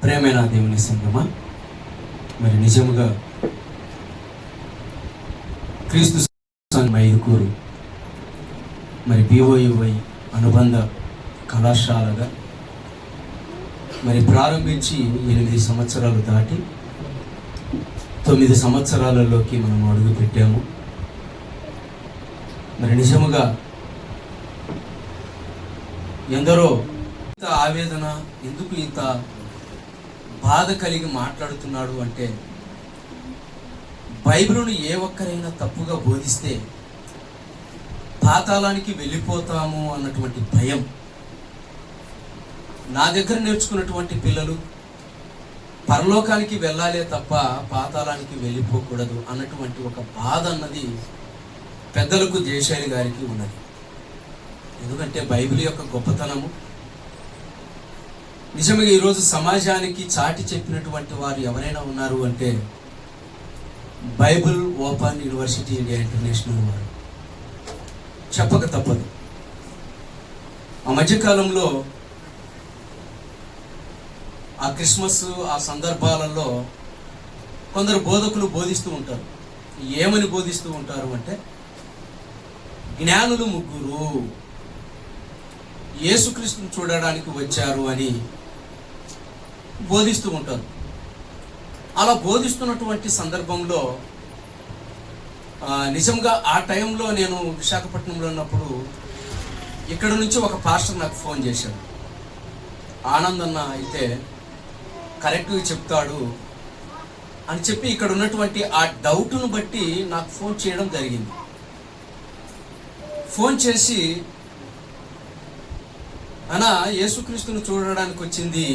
ప్రేమైన దేవుని సంగమా, మరి నిజముగా క్రీస్తు మైదుకూరు మరి BOUY అనుబంధ కళాశాలగా మరి ప్రారంభించి 8 సంవత్సరాలు దాటి 9 సంవత్సరాలలోకి మనం అడుగు పెట్టాము. మరి నిజముగా ఎందరో ఇంత ఆవేదన, ఎందుకు ఇంత బాధ కలిగి మాట్లాడుతున్నాడు అంటే, బైబిలును ఏ ఒక్కరైనా తప్పుగా బోధిస్తే పాతాళానికి వెళ్ళిపోతాము అన్నటువంటి భయం. నా దగ్గర నేర్చుకున్నటువంటి పిల్లలు పరలోకానికి వెళ్ళాలే తప్ప పాతాళానికి వెళ్ళిపోకూడదు అన్నటువంటి ఒక బాధ అన్నది పెద్దలకు జయశైలి గారికి ఉన్నది. ఎందుకంటే బైబిల్ యొక్క గొప్పతనము నిజంగా ఈరోజు సమాజానికి చాటి చెప్పినటువంటి వారు ఎవరైనా ఉన్నారు అంటే Bible open university India international వారు చెప్పక తప్పదు. ఆ మధ్యకాలంలో ఆ క్రిస్మస్ ఆ సందర్భాలలో కొందరు బోధకులు బోధిస్తూ ఉంటారు. ఏమని బోధిస్తూ ఉంటారు అంటే, జ్ఞానులు 3 యేసుక్రీస్తుని చూడడానికి వచ్చారు అని బోధిస్తూ ఉంటారు. అలా బోధిస్తున్నటువంటి సందర్భంలో నిజంగా ఆ టైంలో నేను విశాఖపట్నంలో ఉన్నప్పుడు ఇక్కడ నుంచి ఒక పాస్టర్ నాకు ఫోన్ చేశాడు. ఆనంద్ అన్న అయితే కరెక్ట్గా చెప్తాడు అని చెప్పి ఇక్కడ ఉన్నటువంటి ఆ డౌట్ను బట్టి నాకు ఫోన్ చేయడం జరిగింది. ఫోన్ చేసి, అన్న యేసుక్రీస్తుని చూడడానికి వచ్చింది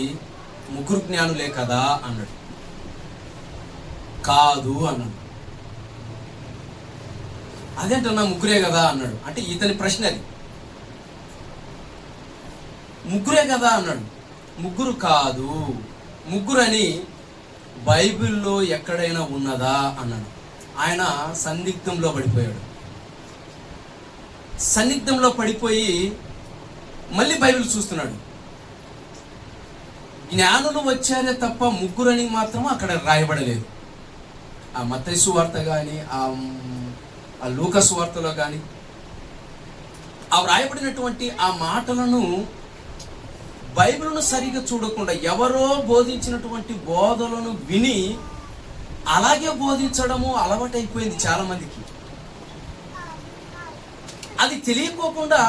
3 జ్ఞానులే కదా అన్నాడు. కాదు అన్నాడు. అదేంటన్నా 3 కదా అన్నాడు. అంటే ఇతని ప్రశ్న అది. 3 కదా అన్నాడు. 3 కాదు, 3 అని బైబిల్లో ఎక్కడైనా ఉన్నదా అన్నాడు. ఆయన సందిగ్ధంలో పడిపోయాడు. సందిగ్ధంలో పడిపోయి మళ్ళీ బైబిల్ చూస్తున్నాడు. జ్ఞానులు వచ్చారే తప్ప 3 అని మాత్రం అక్కడ రాయబడలేదు. ఆ మత్తయి సువార్త కానీ ఆ లూకా సువార్తలో కానీ ఆ రాయబడినటువంటి ఆ మాటలను బైబిల్ను సరిగా చూడకుండా ఎవరో బోధించినటువంటి బోధలను విని అలాగే బోధించడము అలవాటైపోయింది చాలా మందికి. అది తెలియకోకుండా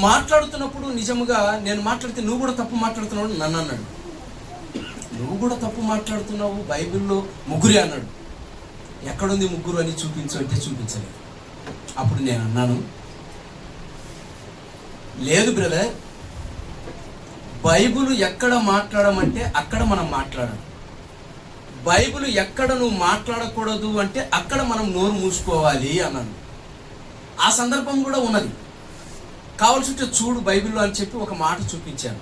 మాట్లాడుతున్నప్పుడు నిజముగా నేను మాట్లాడితే నువ్వు కూడా తప్పు మాట్లాడుతున్నావు నన్ను అన్నాడు. నువ్వు కూడా తప్పు మాట్లాడుతున్నావు, బైబిల్లో 3 అన్నాడు. ఎక్కడుంది 3 అని చూపించు అంటే చూపించలేదు. అప్పుడు నేను అన్నాను, లేదు బ్రదర్, బైబిల్ ఎక్కడ మాట్లాడమంటే అక్కడ మనం మాట్లాడాలి. బైబిల్ ఎక్కడ నువ్వు మాట్లాడకూడదు అంటే అక్కడ మనం నోరు మూసుకోవాలి అన్నాను. ఆ సందర్భం కూడా ఉన్నది. కావలసింటే చూడు బైబిల్లో అని చెప్పి ఒక మాట చూపించాను.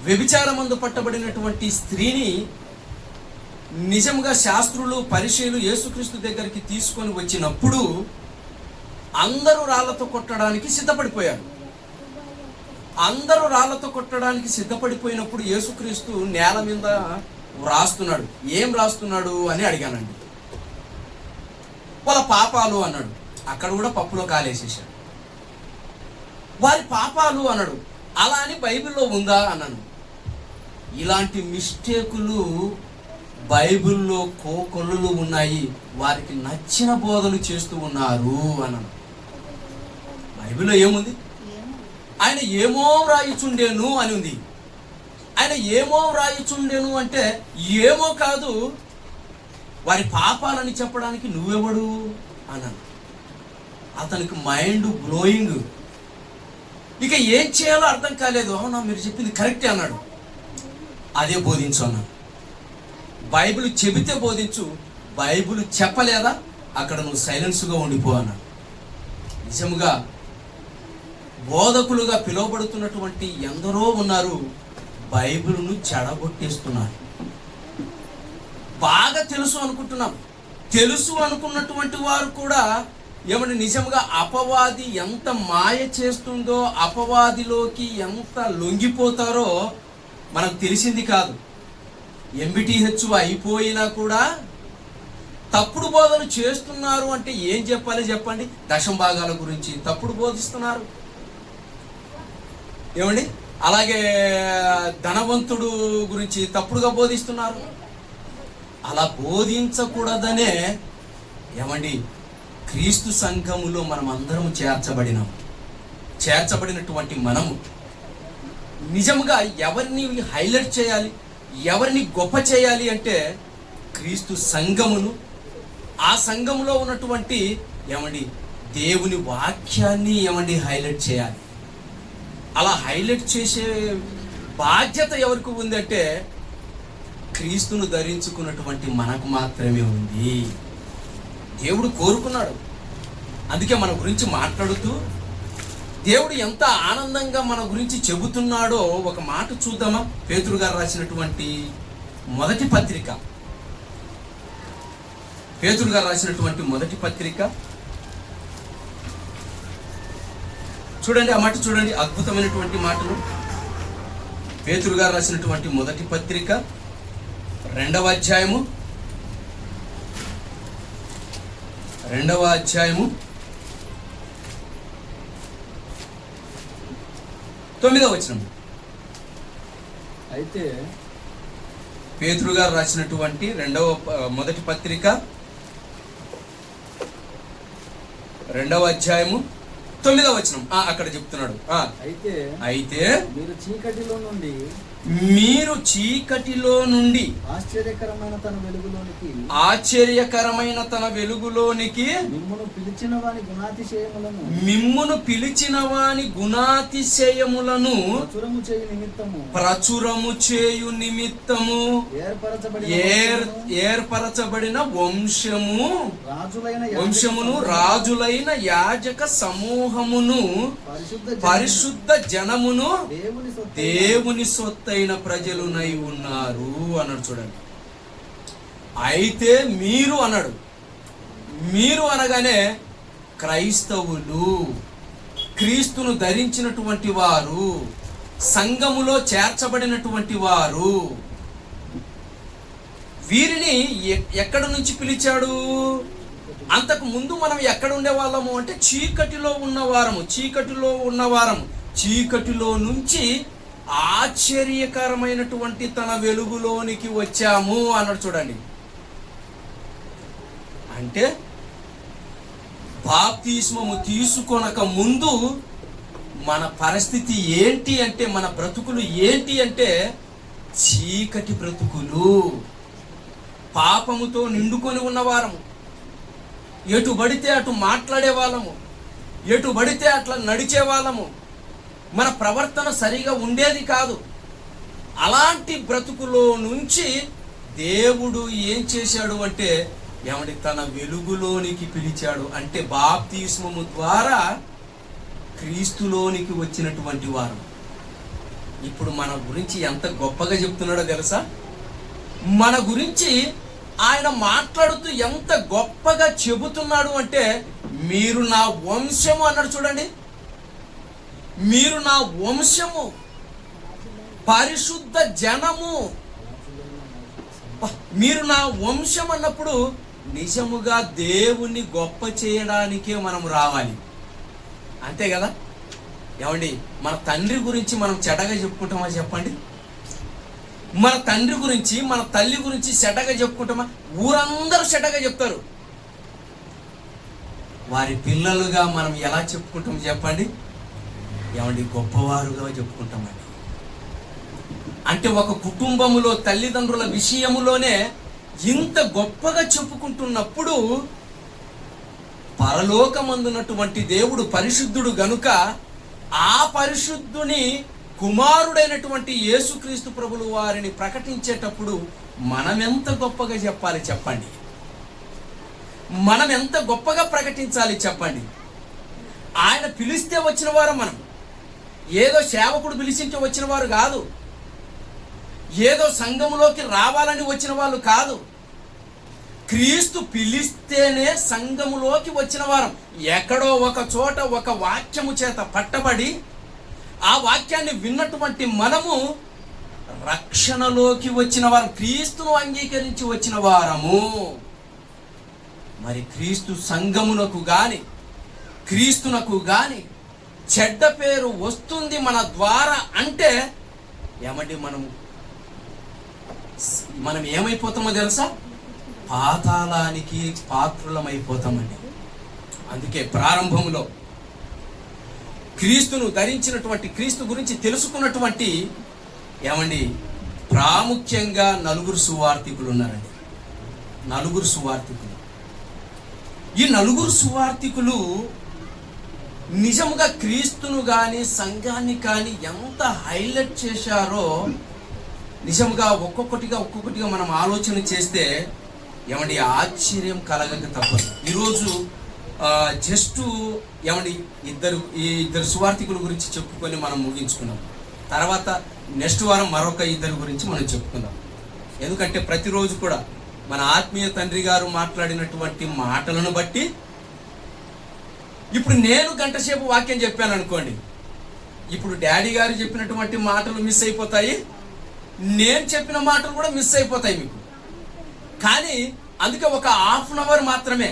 వ్యభిచారమందు పట్టబడినటువంటి స్త్రీని నిజంగా శాస్త్రులు పరిచయులు యేసుక్రీస్తు దగ్గరికి తీసుకొని వచ్చినప్పుడు అందరూ రాళ్లతో కొట్టడానికి సిద్ధపడిపోయారు. అందరూ రాళ్లతో కొట్టడానికి సిద్ధపడిపోయినప్పుడు యేసుక్రీస్తు నేల మీద రాస్తున్నాడు. ఏం రాస్తున్నాడు అని అడిగానండి. వాళ్ళ పాపాలు అన్నాడు. అక్కడ కూడా పప్పులో కాలేసేసాడు. వారి పాపాలు అన్నాడు. అలా అని బైబిల్లో ఉందా అన్నాను. ఇలాంటి మిస్టేకులు బైబిల్లో కోకొల్లులు ఉన్నాయి. వారికి నచ్చిన బోధలు చేస్తూ ఉన్నారు అన్నాను. బైబిల్లో ఏముంది? ఆయన ఏమో రాయిచుండేను అని ఉంది. ఆయన ఏమో రాయిచుండేను అంటే ఏమో కాదు, వారి పాపాలని చెప్పడానికి నువ్వెవడు అన్నాను. అతనికి మైండ్ బ్లోయింగ్. ఇక ఏం చేయాలో అర్థం కాలేదు. అవునా, మీరు చెప్పింది కరెక్టే అన్నాడు. అదే బోధించు అన్నాను. బైబిల్ చెబితే బోధించు, బైబిల్ చెప్పలేదా అక్కడ నువ్వు సైలెన్స్గా ఉండిపో అన్నాడు. నిజముగా బోధకులుగా పిలువబడుతున్నటువంటి ఎందరో ఉన్నారు, బైబిల్ను చెడగొట్టేస్తున్నారు. బాగా తెలుసు అనుకుంటున్నాం. తెలుసు అనుకున్నటువంటి వారు కూడా ఏమని నిజంగా అపవాది ఎంత మాయ చేస్తుందో, అపవాదిలోకి ఎంత లొంగిపోతారో మనకు తెలిసింది కాదు. ఎంబీటీహెచ్ అయిపోయినా కూడా తప్పుడు బోధలు చేస్తున్నారు అంటే ఏం చెప్పాలి చెప్పండి? దశమ భాగాల గురించి తప్పుడు బోధిస్తున్నారు ఏమండి. అలాగే ధనవంతుడు గురించి తప్పుడుగా బోధిస్తున్నారు. అలా బోధించకూడదనే ఏమండి క్రీస్తు సంఘములో మనం అందరం చేర్చబడినటువంటి మనము నిజంగా ఎవరిని హైలైట్ చేయాలి, ఎవరిని గొప్ప చేయాలి అంటే క్రీస్తు సంఘమును, ఆ సంఘములో ఉన్నటువంటి ఏమండి దేవుని వాక్యాన్ని ఏమండి హైలైట్ చేయాలి. అలా హైలైట్ చేసే బాధ్యత ఎవరికి ఉందంటే క్రీస్తును ధరించుకున్నటువంటి మనకు మాత్రమే ఉంది. దేవుడు కోరుకున్నాడు. అందుకే మన గురించి మాట్లాడుతూ దేవుడు ఎంత ఆనందంగా మన గురించి చెబుతున్నాడో ఒక మాట చూద్దామా? పేతురు గారు రాసినటువంటి మొదటి పత్రిక, పేతురు గారు రాసినటువంటి మొదటి పత్రిక చూడండి. ఆ మాట చూడండి, అద్భుతమైనటువంటి మాటలు. పేతురు గారు రాసినటువంటి మొదటి పత్రిక 2వ అధ్యాయము 9వ వచనం. అయితే పేతురు గారు రాసినటువంటి మొదటి పత్రిక 2వ అధ్యాయము 9వ వచనం అక్కడ చెప్తున్నాడు. అయితే మీరు చీకటిలో నుండి ఆశ్చర్యకరమైన తన వెలుగులోనికి మిమ్మును పిలిచిన వాని గుణాతిశయములను ప్రచురము చేయు నిమిత్తము ఏర్పరచబడిన వంశమును రాజులైన యాజక సమూహమును పరిశుద్ధ జనమును దేవుని సొత్తైన ప్రజలునై ఉన్నారు అన్నాడు. చూడండి, అయితే మీరు అన్నాడు. మీరు అనగానే క్రైస్తవులు, క్రీస్తును ధరించినటువంటి వారు, సంఘములో చేర్చబడినటువంటి వారు. వీరిని ఎక్కడి నుంచి పిలిచాడు? అంతకు ముందు మనం ఎక్కడ ఉండేవాళ్ళము అంటే చీకటిలో ఉన్నవారము. చీకటిలో నుంచి ఆశ్చర్యకరమైనటువంటి తన వెలుగులోనికి వచ్చాము అన్నాడు. చూడండి, అంటే బాప్తిస్మము తీసుకొనక ముందు మన పరిస్థితి ఏంటి అంటే, మన బ్రతుకులు ఏంటి అంటే చీకటి బ్రతుకులు, పాపముతో నిండుకొని ఉన్నవారము. ఎటు పడితే అటు మాట్లాడే వాళ్ళము, ఎటు పడితే అట్లా నడిచే వాళ్ళము. మన ప్రవర్తన సరిగా ఉండేది కాదు. అలాంటి బ్రతుకులో నుంచి దేవుడు ఏం చేశాడు అంటే ఏమంటే తన వెలుగులోనికి పిలిచాడు. అంటే బాప్తిస్మము ద్వారా క్రీస్తులోనికి వచ్చినటువంటి వారు. ఇప్పుడు మన గురించి ఎంత గొప్పగా చెప్తున్నాడో తెలుసా? మన గురించి ఆయన మాట్లాడుతూ ఎంత గొప్పగా చెబుతున్నాడు అంటే, మీరు నా వంశము అన్నాడు. చూడండి, మీరు నా వంశము, పరిశుద్ధ జనము. మీరు నా వంశం అన్నప్పుడు నిజముగా దేవుణ్ణి గొప్ప చేయడానికే మనం రావాలి, అంతే కదా? ఏమండి, మన తండ్రి గురించి మనం చెడ్డగా చెప్పుకుంటామా చెప్పండి? మన తండ్రి గురించి, మన తల్లి గురించి చెడ్డగా చెప్పుకుంటామా? ఊరందరూ చెడ్డగా చెప్తారు. వారి పిల్లలుగా మనం ఎలా చెప్పుకుంటాం చెప్పండి? ఏమండి, గొప్పవారుగా చెప్పుకుంటామండి. అంటే ఒక కుటుంబములో తల్లిదండ్రుల విషయములోనే ఇంత గొప్పగా చెప్పుకుంటున్నప్పుడు, పరలోకమందున్నటువంటి దేవుడు పరిశుద్ధుడు గనుక ఆ పరిశుద్ధుని కుమారుడైనటువంటి యేసుక్రీస్తు ప్రభులు వారిని ప్రకటించేటప్పుడు మనం ఎంత గొప్పగా చెప్పాలి చెప్పండి? మనం ఎంత గొప్పగా ప్రకటించాలి చెప్పండి? ఆయన పిలిస్తే వచ్చిన వారు మనం. ఏదో సేవకుడు పిలిచింటే వచ్చిన వారు కాదు, ఏదో సంఘములోకి రావాలని వచ్చిన వాళ్ళు కాదు. క్రీస్తు పిలిస్తేనే సంఘములోకి వచ్చిన వారం. ఎక్కడో ఒక చోట ఒక వాక్యము చేత పట్టబడి ఆ వాక్యాన్ని విన్నటువంటి మనము రక్షణలోకి వచ్చిన వారు, క్రీస్తును అంగీకరించి వచ్చిన వారము. మరి క్రీస్తు సంఘమునకు గాని క్రీస్తునకు గాని చెడ్డ పేరు వస్తుంది మన ద్వారా అంటే ఏమండి మనం ఏమైపోతామో తెలుసా? పాతాళానికి పాత్రులమైపోతామండి. అందుకే ప్రారంభంలో క్రీస్తును ధరించినటువంటి, క్రీస్తు గురించి తెలుసుకున్నటువంటి ఏమండి ప్రాముఖ్యంగా నలుగురు సువార్థికులు ఉన్నారండి. నలుగురు సువార్థికులు. ఈ నలుగురు సువార్థికులు నిజముగా క్రీస్తును కానీ సంఘాన్ని కానీ ఎంత హైలైట్ చేశారో నిజంగా ఒక్కొక్కటిగా మనం ఆలోచన చేస్తే ఏమండి ఆశ్చర్యం కలగక తప్పదు. ఈరోజు జస్ట్ ఏమండి ఈ ఇద్దరు సువార్థికుల గురించి చెప్పుకొని మనం ముగించుకున్నాం. తర్వాత నెక్స్ట్ వారం మరొక ఇద్దరు గురించి మనం చెప్పుకుందాం. ఎందుకంటే ప్రతిరోజు కూడా మన ఆత్మీయ తండ్రి గారు మాట్లాడినటువంటి మాటలను బట్టి, ఇప్పుడు నేను గంట సేపు వాక్యం చెప్పాను అనుకోండి, ఇప్పుడు డాడీ గారు చెప్పినటువంటి మాటలు మిస్ అయిపోతాయి, నేను చెప్పిన మాటలు కూడా మిస్ అయిపోతాయి మీకు. కానీ అందుకే ఒక హాఫ్ అన్ అవర్ మాత్రమే.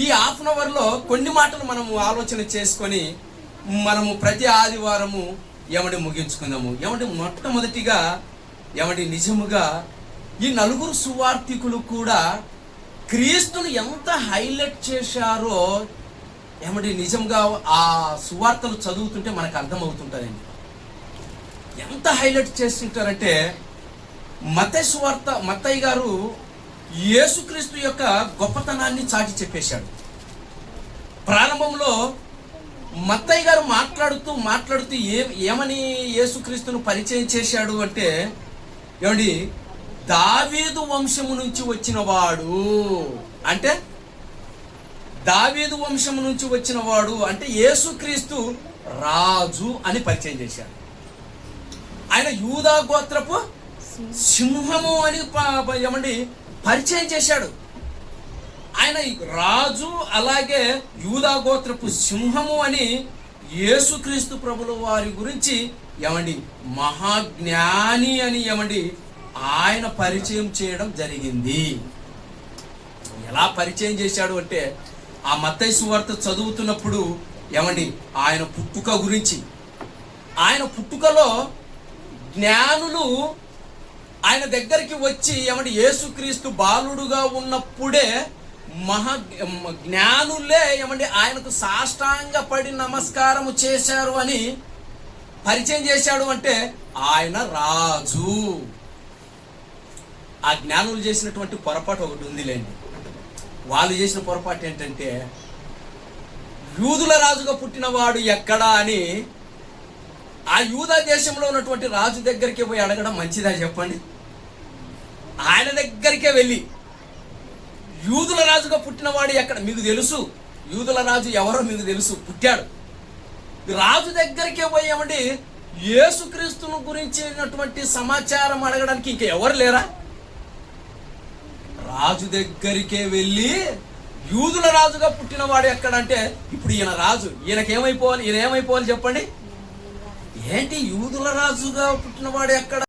ఈ హాఫ్ అన్ అవర్లో కొన్ని మాటలు మనము ఆలోచన చేసుకొని మనము ప్రతి ఆదివారము ఏమండి ముగించుకుందాము. ఏమంటే మొట్టమొదటిగా ఏమండి నిజముగా ఈ నలుగురు సువార్థికులు కూడా క్రీస్తును ఎంత హైలైట్ చేశారో ఏమంటే నిజంగా ఆ సువార్తలు చదువుతుంటే మనకు అర్థమవుతుంటుందండి. ఎంత హైలైట్ చేస్తుంటారంటే మత్తయి గారు యేసుక్రీస్తు యొక్క గొప్పతనాన్ని చాటి చెప్పేశాడు. ప్రారంభంలో మత్తయి గారు మాట్లాడుతూ ఏమని యేసుక్రీస్తును పరిచయం చేశాడు అంటే ఏమండి దావీదు వంశము నుంచి వచ్చిన వాడు అంటే, దావీదు వంశము నుంచి వచ్చిన వాడు అంటే యేసుక్రీస్తు రాజు అని పరిచయం చేశాడు. ఆయన యూదా గోత్రపు సింహము అని ఏమండి పరిచయం చేశాడు. ఆయన రాజు, అలాగే యూదా గోత్రపు సింహము అని యేసుక్రీస్తు ప్రభుల వారి గురించి ఏమండి మహాజ్ఞాని అని ఏమండి ఆయన పరిచయం చేయడం జరిగింది. ఎలా పరిచయం చేశాడు అంటే ఆ మత్తయి సువార్త చదువుతున్నప్పుడు ఏమండి ఆయన పుట్టుక గురించి, ఆయన పుట్టుకలో జ్ఞానులు ఆయన దగ్గరికి వచ్చి ఏమంటే యేసుక్రీస్తు బాలుడుగా ఉన్నప్పుడే జ్ఞానులే ఏమంటే ఆయనకు సాష్టాంగ పడి నమస్కారము చేశారు అని పరిచయం చేశాడు. అంటే ఆయన రాజు. ఆ జ్ఞానులు చేసినటువంటి పొరపాటు ఒకటి ఉందిలేండి. వాళ్ళు చేసిన పొరపాటు ఏంటంటే యూదుల రాజుగా పుట్టినవాడు ఎక్కడా అని ఆ యూదా దేశంలో ఉన్నటువంటి రాజు దగ్గరికి పోయి అడగడం మంచిదా చెప్పండి? ఆయన దగ్గరికే వెళ్ళి యూదుల రాజుగా పుట్టినవాడు ఎక్కడ మీకు తెలుసు, యూదుల రాజు ఎవరో మీకు తెలుసు, పుట్టాడు. రాజు దగ్గరికే పోయామండి యేసుక్రీస్తును గురించినటువంటి సమాచారం అడగడానికి ఇంక ఎవరు లేరా? రాజు దగ్గరికే వెళ్ళి యూదుల రాజుగా పుట్టినవాడు ఎక్కడంటే ఇప్పుడు ఈయన రాజు, ఈయన ఏమైపోవాలి చెప్పండి? ఏంటి యూదుల రాజుగా పుట్టినవాడు ఎక్కడ?